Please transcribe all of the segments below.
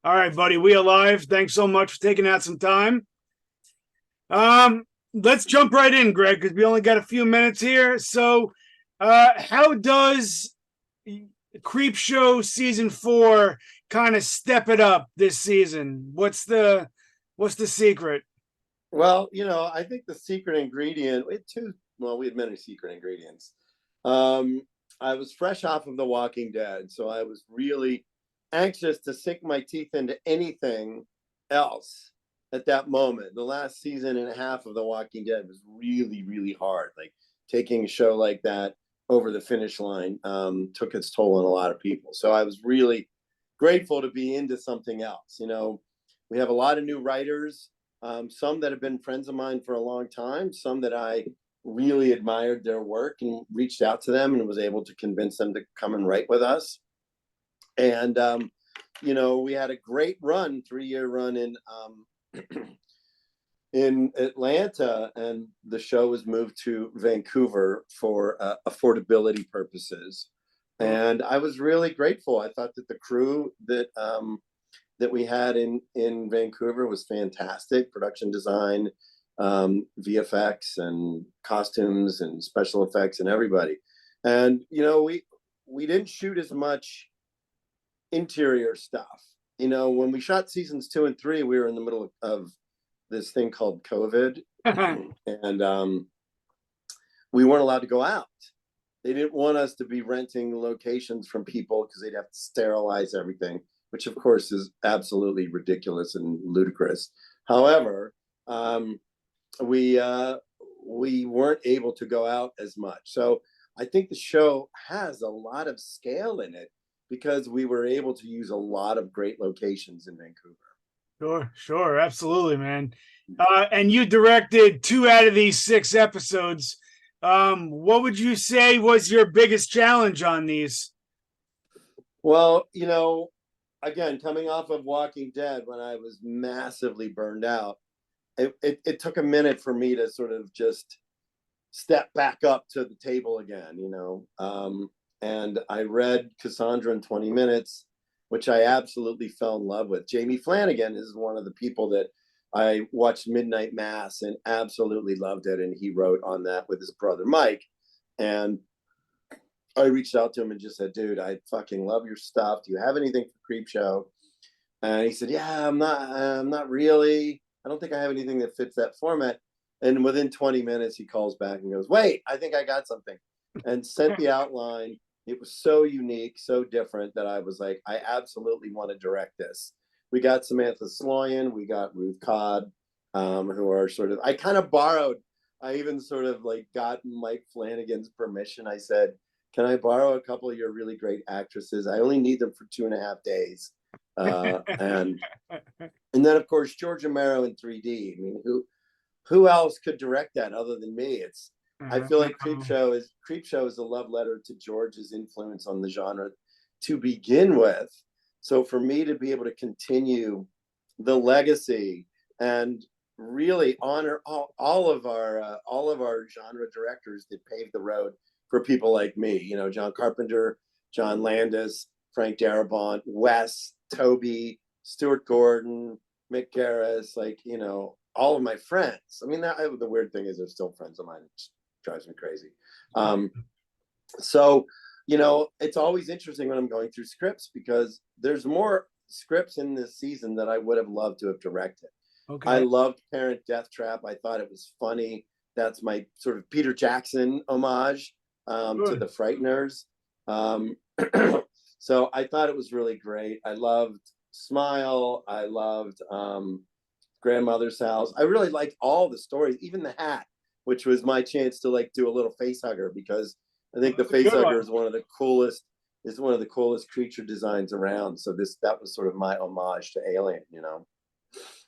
All right, buddy. We alive. Thanks so much for taking out some time. Let's jump right in, Greg, because we only got a few minutes here. So, how does Creepshow season 4 kind of step it up this season? What's the secret? Well, I think the secret ingredient, we had many secret ingredients. I was fresh off of The Walking Dead, so I was really anxious to sink my teeth into anything else at that moment. The last season and a half of The Walking Dead was really, really hard. Like taking a show like that over the finish line took its toll on a lot of people. So I was really grateful to be into something else. We have a lot of new writers, some that have been friends of mine for a long time, some that I really admired their work and reached out to them and was able to convince them to come and write with us. And, we had a great run, 3-year run in Atlanta, and the show was moved to Vancouver for affordability purposes. And I was really grateful. I thought that the crew that we had in Vancouver was fantastic. Production design, VFX and costumes and special effects and everybody. And, we didn't shoot as much interior stuff. When we shot seasons 2 and 3, we were in the middle of this thing called COVID. And we weren't allowed to go out. They didn't want us to be renting locations from people because they'd have to sterilize everything, which of course is absolutely ridiculous and ludicrous. However, we weren't able to go out as much. So I think the show has a lot of scale in it because we were able to use a lot of great locations in Vancouver. Sure, absolutely, man. And you directed 2 out of these 6 episodes. What would you say was your biggest challenge on these? Well, again, coming off of Walking Dead when I was massively burned out, it took a minute for me to sort of just step back up to the table again, and I read Cassandra in 20 minutes, which I absolutely fell in love with. Jamie Flanagan is one of the people that I watched Midnight Mass and absolutely loved it. And he wrote on that with his brother, Mike. And I reached out to him and just said, dude, I fucking love your stuff. Do you have anything for Creepshow? And he said, yeah, I'm not really. I don't think I have anything that fits that format. And within 20 minutes, he calls back and goes, wait, I think I got something. And sent the outline. It was so unique, so different that I was like, I absolutely want to direct this. We got Samantha Sloyan, we got Ruth Codd, who are sort of, I even sort of like got Mike Flanagan's permission. I said, can I borrow a couple of your really great actresses? I only need them for 2.5 days. And then of course, George Romero in 3D. I mean, who else could direct that other than me? I feel like Creepshow is a love letter to George's influence on the genre to begin with. So for me to be able to continue the legacy and really honor all of our genre directors that paved the road for people like me, John Carpenter, John Landis, Frank Darabont, Wes, Toby, Stuart Gordon, Mick Garris, all of my friends. I mean, the weird thing is they're still friends of mine. Drives me crazy. So, it's always interesting when I'm going through scripts because there's more scripts in this season that I would have loved to have directed. Okay. I loved Parent Death Trap. I thought it was funny. That's my sort of Peter Jackson homage to the Frighteners. So I thought it was really great. I loved Smile. I loved Grandmother's House. I really liked all the stories, even The Hat, which was my chance to do a little face hugger because I think the face hugger is one of the coolest creature designs around. So that was sort of my homage to Alien,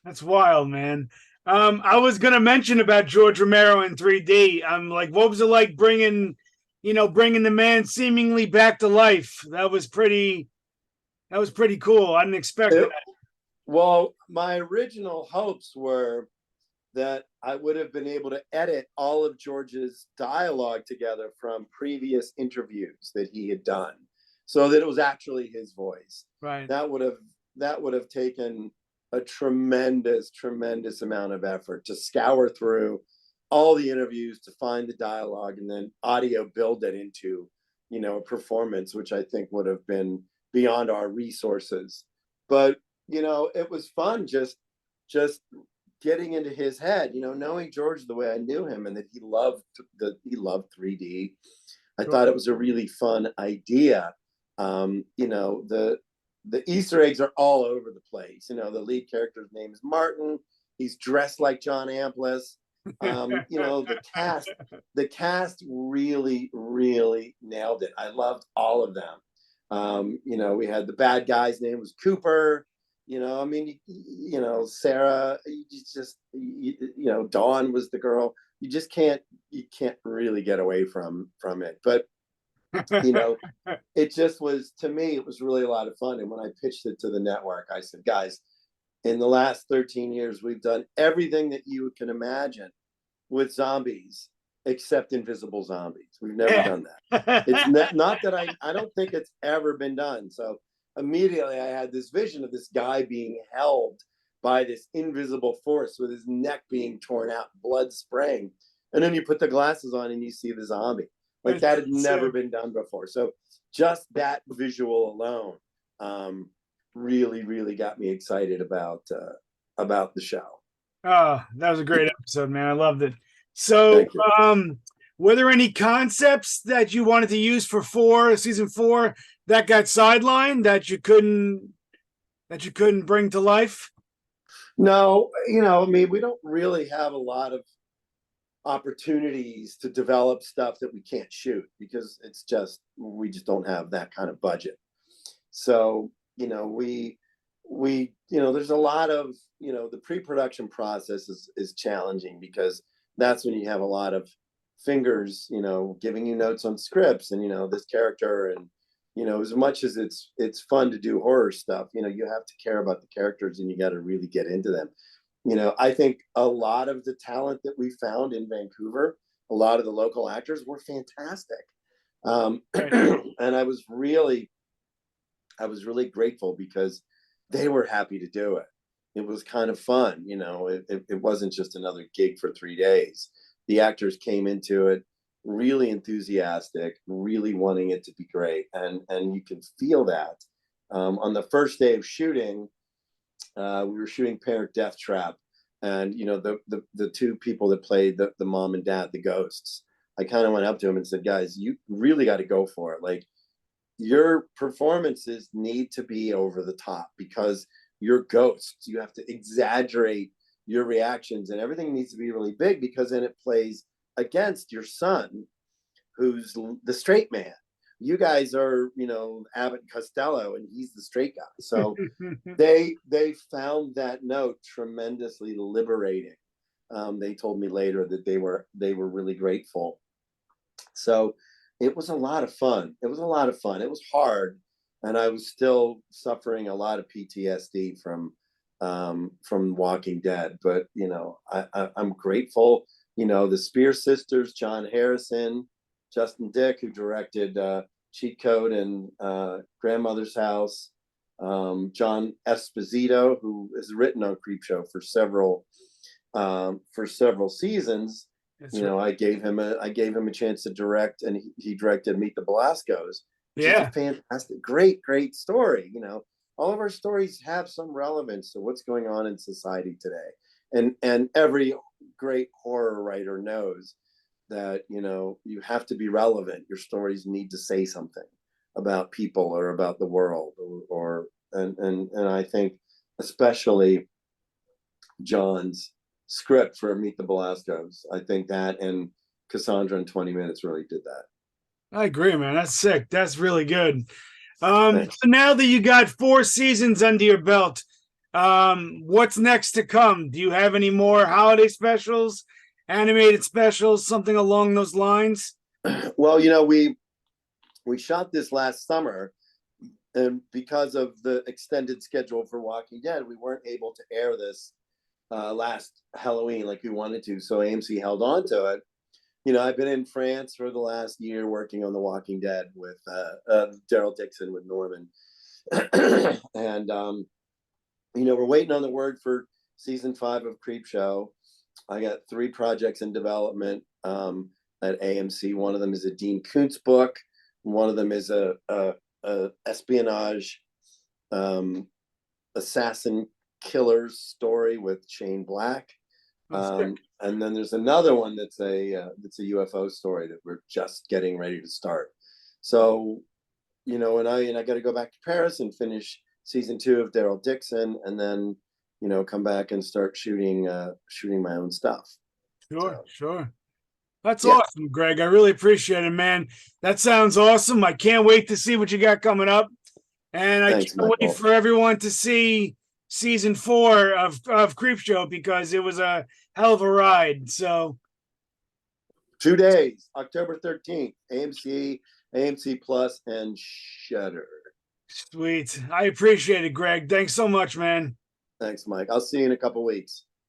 That's wild, man. I was gonna mention about George Romero in 3D. I'm like, what was it like bringing the man seemingly back to life? That was pretty cool. I didn't expect that. Well, my original hopes were that I would have been able to edit all of George's dialogue together from previous interviews that he had done so that it was actually his voice. Right. That would have that would have taken a tremendous amount of effort to scour through all the interviews to find the dialogue and then audio build it into, a performance, which I think would have been beyond our resources. But, it was fun just getting into his head, knowing George the way I knew him, and that he loved 3D. I thought it was a really fun idea. The Easter eggs are all over the place. The lead character's name is Martin. He's dressed like John Amplis. The cast really nailed it. I loved all of them. We had the bad guy's name was Cooper. Sarah, Dawn was the girl. You can't really get away from it. But it just was, to me, it was really a lot of fun. And when I pitched it to the network, I said, guys, in the last 13 years, we've done everything that you can imagine with zombies, except invisible zombies. We've never done that. It's not that I don't think it's ever been done. So immediately I had this vision of this guy being held by this invisible force with his neck being torn out, blood spraying. And then you put the glasses on and you see the zombie. Like that had never been done before. So just that visual alone really got me excited about the show. Oh, that was a great episode, man. I loved it. So, were there any concepts that you wanted to use for season 4 that got sidelined that you couldn't bring to life? No, we don't really have a lot of opportunities to develop stuff that we can't shoot because we just don't have that kind of budget. So, we there's a lot of, the pre-production process is challenging because that's when you have a lot of fingers, giving you notes on scripts and, this character. And, as much as it's fun to do horror stuff, you have to care about the characters and you got to really get into them. I think a lot of the talent that we found in Vancouver, a lot of the local actors were fantastic. And I was really grateful because they were happy to do it. It was kind of fun. It wasn't just another gig for 3 days. The actors came into it really enthusiastic, really wanting it to be great. And you can feel that. On the first day of shooting, we were shooting Parent Death Trap. And, the two people that played the mom and dad, the ghosts, I kind of went up to them and said, guys, you really got to go for it. Like, your performances need to be over the top because you're ghosts. You have to exaggerate your reactions and everything needs to be really big because then it plays against your son, who's the straight man. You guys are, Abbott and Costello, and he's the straight guy. So they found that note tremendously liberating. They told me later that they were really grateful. So it was a lot of fun. It was hard, and I was still suffering a lot of PTSD from Walking Dead. But I'm grateful. The Spear Sisters, John Harrison, Justin Dick, who directed Cheat Code and Grandmother's House, John Esposito, who has written on Creepshow for several seasons. I gave him a chance to direct, and he directed Meet the Belascos. Yeah, a fantastic, great story. All of our stories have some relevance to what's going on in society today, and every great horror writer knows that you have to be relevant. Your stories need to say something about people or about the world, and I think especially John's script for Meet the Belascos, I think that and Cassandra in 20 Minutes really did that. I agree, man. That's sick. That's really good. So now that you got 4 seasons under your belt, what's next to come? Do you have any more holiday specials, animated specials, something along those lines? Well, we shot this last summer, and because of the extended schedule for Walking Dead, we weren't able to air this last Halloween like we wanted to. So AMC held on to it. I've been in France for the last year working on The Walking Dead with Daryl Dixon with Norman. And we're waiting on the word for season 5 of Creepshow. I got 3 projects in development at AMC. One of them is a Dean Koontz book. One of them is a espionage assassin killer story with Shane Black. And then there's another one that's a UFO story that we're just getting ready to start. So, and I got to go back to Paris and finish season 2 of Daryl Dixon, and then come back and start shooting my own stuff. Sure. That's awesome, Greg. I really appreciate it, man. That sounds awesome. I can't wait to see what you got coming up. And I can't wait for everyone to see season 4 of Creepshow, because it was a hell of a ride. So 2 days, October 13th, AMC Plus, and Shudder. Sweet. I appreciate it, Greg. Thanks so much, man. Thanks, Mike. I'll see you in a couple weeks.